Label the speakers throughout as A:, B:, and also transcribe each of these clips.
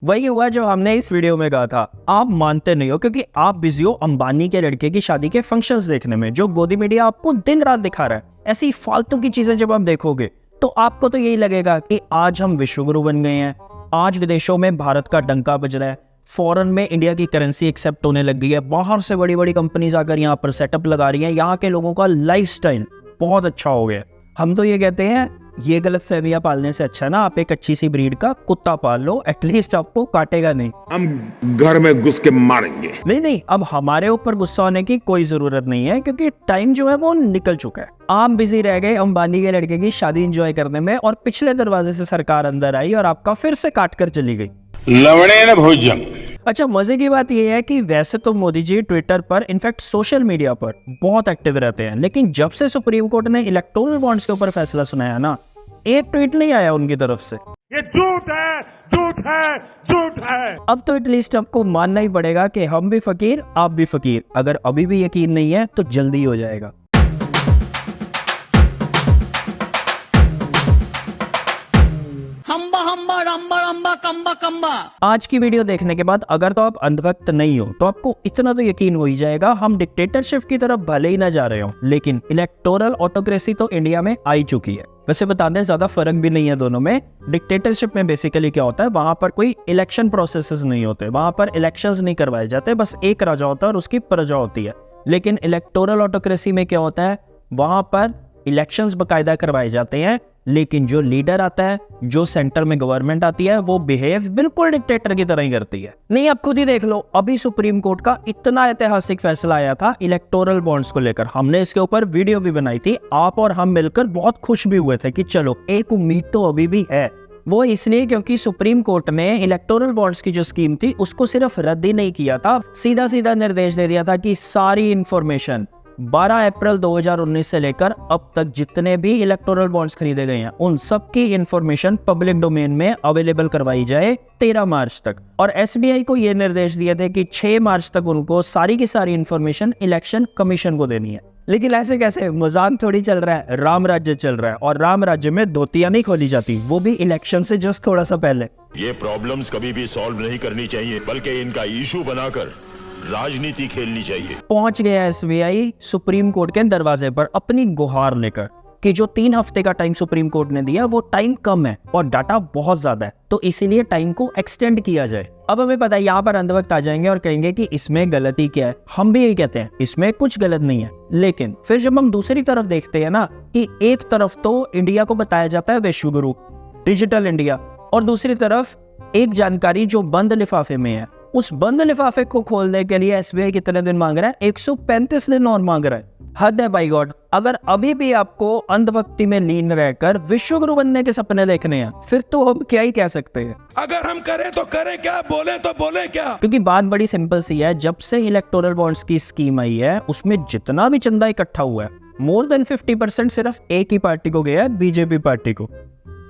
A: वही हुआ जो हमने इस वीडियो में कहा था। आप मानते नहीं हो क्योंकि आप बिजी हो अंबानी के लड़के की शादी के फंक्शंस देखने में, जो गोदी मीडिया आपको दिन रात दिखा रहा है। ऐसी फालतू की चीजें जब आप देखोगे तो आपको तो यही लगेगा कि आज हम विश्वगुरु बन गए हैं, आज विदेशों में भारत का डंका बज रहा है, फॉरेन में इंडिया की करेंसी एक्सेप्ट होने लग गई है, बाहर से बड़ी बड़ी कंपनीज आकर यहाँ पर सेटअप लगा रही हैं, यहाँ के लोगों का लाइफस्टाइल बहुत अच्छा हो गया। हम तो ये कहते हैं ये गलत फहमियां पालने से अच्छा ना आप एक अच्छी सी ब्रीड का कुत्ता पाल लो, एटलीस्ट आपको काटेगा नहीं।
B: हम घर में घुस के मारेंगे।
A: नहीं, अब हमारे ऊपर गुस्सा होने की कोई जरूरत नहीं है क्योंकि टाइम जो है वो निकल चुका है। आप बिजी रह गए अंबानी के लड़के की शादी एंजॉय करने में और पिछले दरवाजे से सरकार अंदर आई और आपका फिर से काट कर चली गई।
B: लवड़े न भोजन।
A: अच्छा, मजे की बात यह है कि वैसे तो मोदी जी ट्विटर पर, इनफैक्ट सोशल मीडिया पर बहुत एक्टिव रहते हैं, लेकिन जब से सुप्रीम कोर्ट ने इलेक्टोरल बॉन्ड्स के ऊपर फैसला सुनाया ना, एक ट्वीट नहीं आया उनकी तरफ से।
B: ये झूठ है, झूठ है, झूठ है।
A: अब तो एटलीस्ट आपको मानना ही पड़ेगा कि हम भी फकीर, आप भी फकीर। अगर अभी भी यकीन नहीं है तो जल्दी हो जाएगा।
C: हम्बा हम्बा रम्बा रम्बा कम्बा कम्बा।
A: आज की वीडियो देखने के बाद अगर तो आप अंधभक्त नहीं हो तो आपको इतना तो यकीन हो ही जाएगा, हम डिक्टेटरशिप की तरफ भले ही ना जा रहे हो, लेकिन इलेक्टोरल ऑटोक्रेसी तो इंडिया में आ ही चुकी है। वैसे बता दें ज्यादा फर्क भी नहीं है दोनों में। डिक्टेटरशिप में बेसिकली क्या होता है, वहां पर कोई इलेक्शन प्रोसेसेस नहीं होते, वहां पर इलेक्शंस नहीं करवाए जाते, बस एक राजा होता है और उसकी प्रजा होती है। लेकिन इलेक्टोरल ऑटोक्रेसी में क्या होता है, वहां पर इलेक्शंस बकायदा करवाए जाते हैं, लेकिन जो लीडर आता है, जो सेंटर में गवर्नमेंट आती है, वो बिहेव बिल्कुल डिक्टेटर की तरह ही करती है। नहीं, आप खुद ही देख लो, अभी सुप्रीम कोर्ट का इतना ऐतिहासिक फैसला आया था इलेक्टोरल बॉन्ड्स को लेकर, हमने इसके ऊपर वीडियो भी बनाई थी, आप और हम मिलकर बहुत खुश भी हुए थे कि चलो एक उम्मीद तो अभी भी है। वो इसलिए क्योंकि सुप्रीम कोर्ट ने इलेक्टोरल बॉन्ड्स की जो स्कीम थी उसको सिर्फ रद्द ही नहीं किया था, सीधा सीधा निर्देश दे दिया था कि सारी इंफॉर्मेशन 12 अप्रैल 2019 से लेकर अब तक जितने भी इलेक्टोरल बॉन्ड्स खरीदे गए हैं उन सब की इंफॉर्मेशन पब्लिक डोमेन में अवेलेबल करवाई जाए 13 मार्च तक। और एसबीआई को ये निर्देश दिए थे कि 6 मार्च तक उनको सारी की सारी इंफॉर्मेशन इलेक्शन कमीशन को देनी है। लेकिन ऐसे कैसे, मजाक थोड़ी चल रहा है, राम राज्य चल रहा है, और राम राज्य में धोतियां नहीं खोली जाती, वो भी इलेक्शन से जस्ट थोड़ा सा पहले।
D: ये प्रॉब्लम्स कभी भी सॉल्व नहीं करनी चाहिए, बल्कि इनका इशू बनाकर राजनीति खेलनी चाहिए।
A: पहुंच गया एसबीआई सुप्रीम कोर्ट के दरवाजे पर अपनी गुहार लेकर कि जो 3 हफ्ते का टाइम सुप्रीम कोर्ट ने दिया वो टाइम कम है और डाटा बहुत ज्यादा है, तो इसीलिए टाइम को एक्सटेंड किया जाए। अब हमें पता है यहाँ पर अंधभक्त आ जाएंगे और कहेंगे कि इसमें गलती क्या है, हम भी यही कहते हैं इसमें कुछ गलत नहीं है। लेकिन फिर जब हम दूसरी तरफ देखते हैं ना कि एक तरफ तो इंडिया को बताया जाता है विश्वगुरु, डिजिटल इंडिया, और दूसरी तरफ एक जानकारी जो बंद लिफाफे में है, उस बंद लिफाफे को खोलने के लिए एसबीआई कितने दिन मांग रहा है, 135 दिन और मांग रहा है। हद है भाई गॉड। अगर अभी भी आपको अंधभक्ति में लीन रहकर विश्वगुरु बनने के सपने देखने हैं, फिर तो हम क्या ही कह सकते हैं।
B: अगर हम करें तो करें क्या, बोले तो बोले क्या।
A: क्योंकि बात बड़ी सिंपल सी है, जब से इलेक्टोरल बॉन्ड्स की स्कीम आई है उसमें जितना भी चंदा इकट्ठा हुआ है मोर देन 50% सिर्फ एक ही पार्टी को गया है, बीजेपी पार्टी को।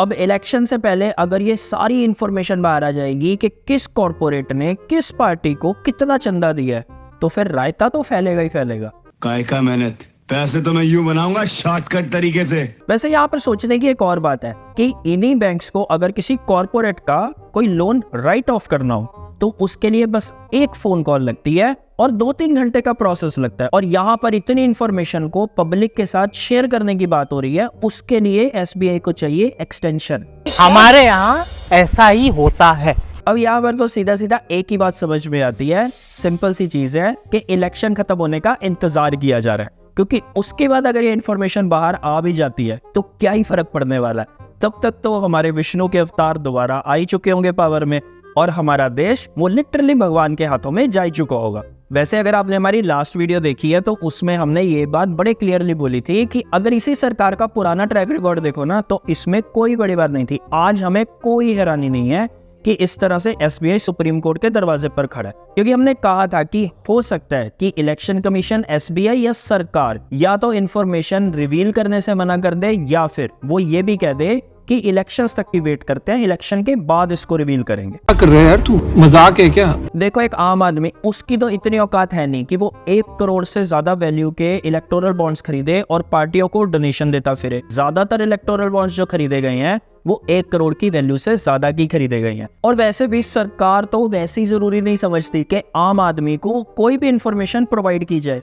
A: अब इलेक्शन से पहले अगर ये सारी इंफॉर्मेशन बाहर आ जाएगी कि किस कॉर्पोरेट ने किस पार्टी को कितना चंदा दिया है, तो फिर रायता तो फैलेगा ही फैलेगा।
E: काय का मेहनत, पैसे तो मैं यूं बनाऊंगा शॉर्टकट तरीके से।
A: वैसे यहाँ पर सोचने की एक और बात है कि इन्हीं बैंक्स को अगर किसी कॉर्पोरेट का कोई लोन राइट ऑफ करना हो तो उसके लिए बस एक फोन कॉल लगती है और 2-3 घंटे का प्रोसेस लगता है। और यहाँ पर इतनी इंफॉर्मेशन को पब्लिक के साथ शेयर करने की बात हो रही है, उसके लिए एसबीआई को चाहिए एक्सटेंशन।
C: हमारे यहाँ ऐसा ही होता है।
A: अब यहाँ पर तो सीधा सीधा एक ही बात समझ में आती है, सिंपल सी चीज है कि इलेक्शन खत्म होने का इंतजार किया जा रहा है, क्योंकि उसके बाद अगर ये इन्फॉर्मेशन बाहर आ भी जाती है तो क्या ही फर्क पड़ने वाला है। तब तक तो हमारे विष्णु के अवतार दोबारा आ ही चुके होंगे पावर में और हमारा देश वो लिटरली भगवान के हाथों में जा चुका होगा। वैसे अगर आपने हमारी लास्ट वीडियो देखी है तो उसमें हमने ये बात बड़े क्लियरली बोली थी कि अगर इसी सरकार का पुराना ट्रैक रिकॉर्ड देखो ना तो इसमें कोई बड़ी बात नहीं थी। आज हमें कोई हैरानी नहीं है कि इस तरह से एसबीआई सुप्रीम कोर्ट के दरवाजे पर खड़ा है, क्योंकि हमने कहा था कि हो सकता है कि इलेक्शन कमीशन, एसबीआई या सरकार या तो इंफॉर्मेशन रिवील करने से मना कर दे या फिर वो ये भी कह दे कि इलेक्शंस तक की वेट करते हैं, इलेक्शन के बाद इसको रिवील करेंगे।
F: क्या कर रहे हैं यार, तू मजाक है क्या?
A: देखो एक आम आदमी, उसकी तो इतनी औकात है नहीं कि वो 1 करोड़ से ज्यादा वैल्यू के इलेक्टोरल बॉन्ड्स खरीदे और पार्टियों को डोनेशन देता फिरे। ज्यादातर इलेक्टोरल बॉन्ड्स जो खरीदे गए हैं वो 1 करोड़ की वैल्यू से ज्यादा की खरीदे गए हैं। और वैसे भी सरकार तो वैसे ही जरूरी नहीं समझती कि आम आदमी को कोई भी इंफॉर्मेशन प्रोवाइड की जाए।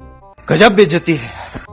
F: गजब बेइज्जती है।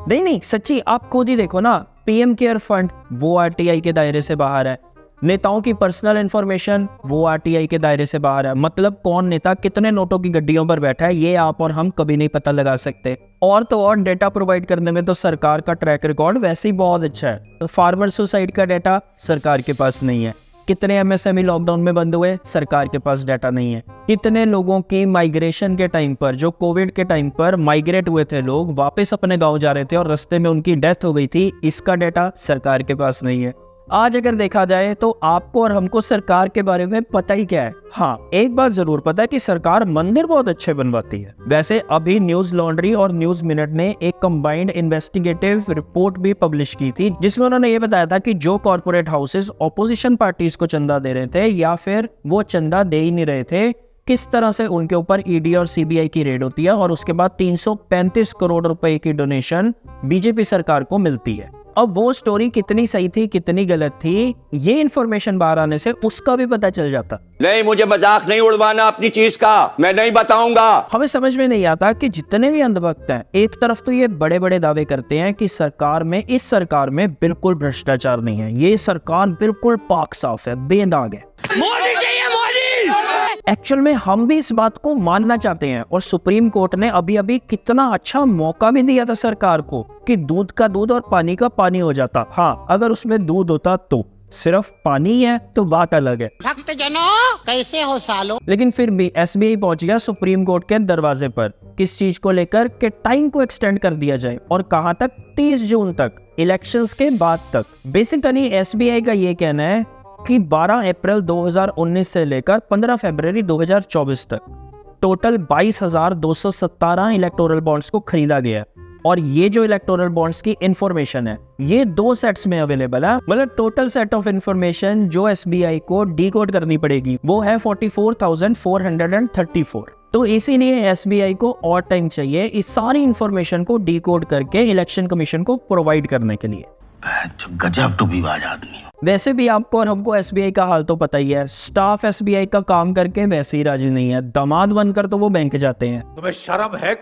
A: नहीं सच्ची, आप खुद ही देखो ना, पीएम केयर फंड वो आरटीआई के दायरे से बाहर है। नेताओं की पर्सनल इंफॉर्मेशन वो आरटीआई के दायरे से बाहर है। मतलब कौन नेता कितने नोटों की गड्डियों पर बैठा है ये आप और हम कभी नहीं पता लगा सकते। और तो और डेटा प्रोवाइड करने में तो सरकार का ट्रैक रिकॉर्ड वैसे ही बहुत अच्छा है। तो फार्मर सुसाइड का डेटा सरकार के पास नहीं है। कितने एमएसएमई लॉकडाउन में बंद हुए, सरकार के पास डाटा नहीं है। कितने लोगों की माइग्रेशन के टाइम पर, जो कोविड के टाइम पर माइग्रेट हुए थे लोग, वापस अपने गांव जा रहे थे और रास्ते में उनकी डेथ हो गई थी, इसका डाटा सरकार के पास नहीं है। आज अगर देखा जाए तो आपको और हमको सरकार के बारे में पता ही क्या है। हाँ, एक बात जरूर पता है कि सरकार मंदिर बहुत अच्छे बनवाती है। वैसे अभी न्यूज लॉन्ड्री और न्यूज मिनट ने एक कंबाइंड इन्वेस्टिगेटिव रिपोर्ट भी पब्लिश की थी, जिसमें उन्होंने ये बताया था कि जो कॉर्पोरेट हाउसेस ऑपोजिशन पार्टीज को चंदा दे रहे थे या फिर वो चंदा दे ही नहीं रहे थे, किस तरह से उनके ऊपर ईडी और सीबीआई की रेड होती है और उसके बाद 335 करोड़ रुपए की डोनेशन बीजेपी सरकार को मिलती है। अब वो स्टोरी कितनी सही थी कितनी गलत थी, ये इन्फॉर्मेशन बाहर आने से उसका भी पता चल जाता।
G: नहीं, मुझे मजाक नहीं उड़वाना अपनी चीज का, मैं नहीं बताऊंगा।
A: हमें समझ में नहीं आता कि जितने भी अंधभक्त हैं, एक तरफ तो ये बड़े बड़े दावे करते हैं कि सरकार में, इस सरकार में बिल्कुल भ्रष्टाचार नहीं है, ये सरकार बिल्कुल पाक साफ है, बेदाग है।
C: मोदी चाहिए मोदी।
A: एक्चुअल में हम भी इस बात को मानना चाहते हैं और सुप्रीम कोर्ट ने अभी अभी कितना अच्छा मौका भी दिया था सरकार को कि दूध का दूध और पानी का पानी हो जाता। हाँ, अगर उसमें दूध होता तो, सिर्फ पानी है तो बात अलग है।
H: भक्तजनों कैसे हो सालो।
A: लेकिन फिर भी एसबीआई पहुंच गया सुप्रीम कोर्ट के दरवाजे पर, किस चीज को लेकर के टाइम को एक्सटेंड कर दिया जाए और कहां तक, 30 जून तक, इलेक्शंस के बाद तक। बेसिकली एसबीआई का ये कहना है कि 12 अप्रैल 2019 से लेकर 15 फरवरी 2024 तक टोटल 22,217 इलेक्टोरल बॉन्ड्स को खरीदा गया है। और ये जो इलेक्टोरल बॉन्ड्स की इंफॉर्मेशन है ये 2 सेट्स में अवेलेबल है। मतलब टोटल सेट ऑफ इंफॉर्मेशन जो एसबीआई को डीकोड करनी पड़ेगी वो है 44,434। तो इसीलिए एसबीआई को और टाइम चाहिए इस सारी इंफॉर्मेशन को डीकोड करके इलेक्शन कमीशन को प्रोवाइड करने के लिए।
E: गजब टूबीबाज आदमी।
A: वैसे भी आपको और हमको एसबीआई का हाल तो पता ही है। स्टाफ एसबीआई का काम करके वैसे ही राजी नहीं है, दामाद बनकर तो वो बैंक जाते हैं।
B: तुम्हें शर्म है?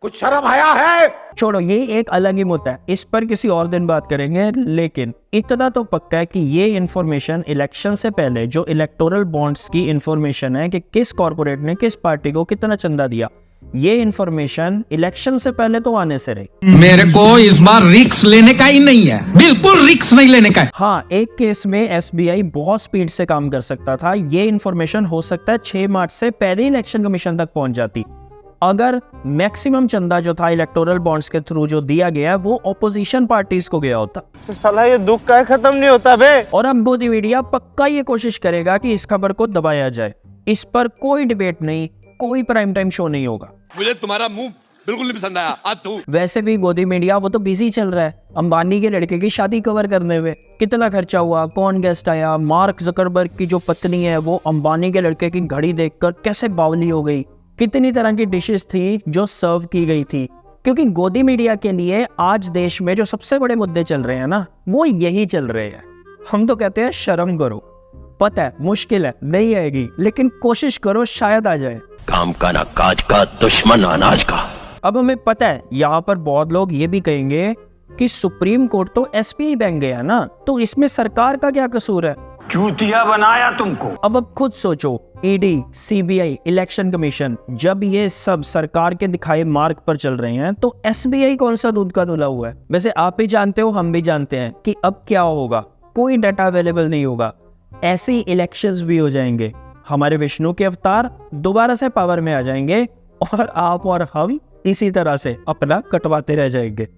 B: कुछ शर्म आया है?
A: छोड़ो, ये एक अलग ही मुद्दा है, इस पर किसी और दिन बात करेंगे। लेकिन इतना तो पक्का है कि ये इंफॉर्मेशन इलेक्शन से पहले जो इलेक्टोरल बॉन्ड्स की इंफॉर्मेशन है कि किस कॉर्पोरेट ने किस पार्टी को कितना चंदा दिया, ये इंफॉर्मेशन इलेक्शन से पहले तो आने से रही।
F: मेरे को इस बार रिस्क लेने का ही नहीं है, बिल्कुल रिस्क नहीं लेने का है।
A: हाँ, एक केस में एसबीआई बहुत स्पीड से काम कर सकता था। ये इंफॉर्मेशन हो सकता है 6 मार्च से पहले इलेक्शन कमीशन तक पहुंच जाती अगर मैक्सिमम चंदा जो था इलेक्टोरल बॉन्ड्स के थ्रू जो दिया गया वो ऑपोजिशन पार्टीज को गया होता।
I: तो साला ये दुख का खत्म नहीं होता बे।
A: और अब मोदी मीडिया पक्का ये कोशिश करेगा कि इस खबर को दबाया जाए। इस पर कोई डिबेट नहीं, कोई प्राइम टाइम शो नहीं होगा।
B: मुझे तुम्हारा मुंह बिल्कुल नहीं पसंद आया। आज तू
A: वैसे भी मोदी मीडिया वो तो बिजी चल रहा है अंबानी के लड़के की शादी कवर करने में। कितना खर्चा हुआ, कौन गेस्ट आया, मार्क जकरबर्ग की जो पत्नी है वो अंबानी के लड़के की घड़ी देखकर कैसे बावली हो गई, कितनी तरह की डिशेस थी जो सर्व की गई थी। क्योंकि गोदी मीडिया के लिए आज देश में जो सबसे बड़े मुद्दे चल रहे हैं ना, वो यही चल रहे हैं। हम तो कहते हैं शर्म करो, पता है मुश्किल है, नहीं आएगी, लेकिन कोशिश करो शायद आ जाए।
G: काम का ना काज का, दुश्मन अनाज का।
A: अब हमें पता है यहाँ पर बहुत लोग ये भी कहेंगे कि सुप्रीम कोर्ट तो एसबीआई बैंक गया ना, तो इसमें सरकार का क्या कसूर है?
E: चूतिया बनाया तुमको।
A: अब खुद सोचो, ईडी, सीबीआई, इलेक्शन कमीशन, जब ये सब सरकार के दिखाए मार्ग पर चल रहे हैं तो एसबीआई कौन सा दूध का धुला हुआ है? वैसे आप भी जानते हो, हम भी जानते हैं कि अब क्या होगा, कोई डाटा अवेलेबल नहीं होगा, ऐसे ही इलेक्शंस भी हो जाएंगे, हमारे विष्णु के अवतार दोबारा से पावर में आ जाएंगे और आप और हम इसी तरह से अपना कटवाते रह जाएंगे।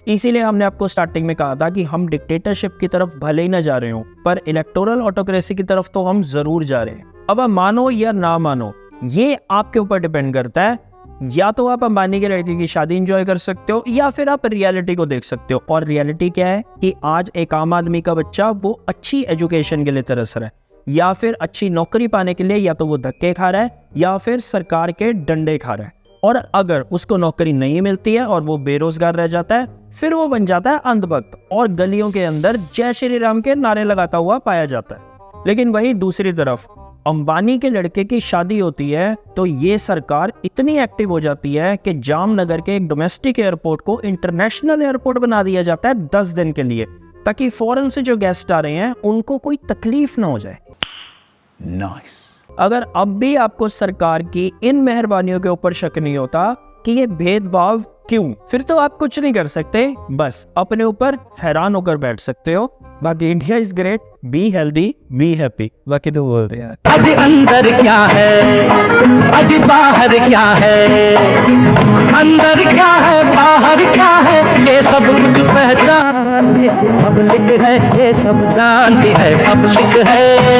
A: इसीलिए हमने आपको स्टार्टिंग में कहा था कि हम डिक्टेटरशिप की तरफ भले ही ना जा रहे हो, पर इलेक्टोरल ऑटोक्रेसी की तरफ तो हम जरूर जा रहे हैं। अब आप मानो या ना मानो, ये आपके ऊपर डिपेंड करता है या तो आप अंबानी के लड़के की शादी एंजॉय कर सकते हो या फिर आप रियलिटी को देख सकते हो। और रियलिटी क्या है कि आज एक आम आदमी का बच्चा वो अच्छी एजुकेशन के लिए तरस रहा है, या फिर अच्छी नौकरी पाने के लिए या तो वो धक्के खा रहा है या फिर सरकार के डंडे खा रहा है। और अगर उसको नौकरी नहीं मिलती है और वो बेरोजगार रह जाता है, फिर वो बन जाता है अंधभक्त और गलियों के अंदर जय श्री राम के नारे लगाता हुआ पाया जाता है। लेकिन वहीं दूसरी तरफ अंबानी के लड़के की शादी होती है तो ये सरकार इतनी एक्टिव हो जाती है कि जामनगर के एक डोमेस्टिक एयरपोर्ट को इंटरनेशनल एयरपोर्ट बना दिया जाता है 10 दिन के लिए, ताकि फॉरेन से जो गेस्ट आ रहे हैं उनको कोई तकलीफ ना हो जाए। अगर अब भी आपको सरकार की इन मेहरबानियों के ऊपर शक नहीं होता कि ये भेदभाव क्यों, फिर तो आप कुछ नहीं कर सकते, बस अपने ऊपर हैरान होकर बैठ सकते हो। बाकी India is great, be healthy, be happy. बाकी तो बोलते हैं
C: आज अंदर क्या है, आज बाहर क्या है, अंदर क्या है बाहर क्या है, ये सब कुछ पहचान पब्लिक है, ये सब जानती है पब्लिक है।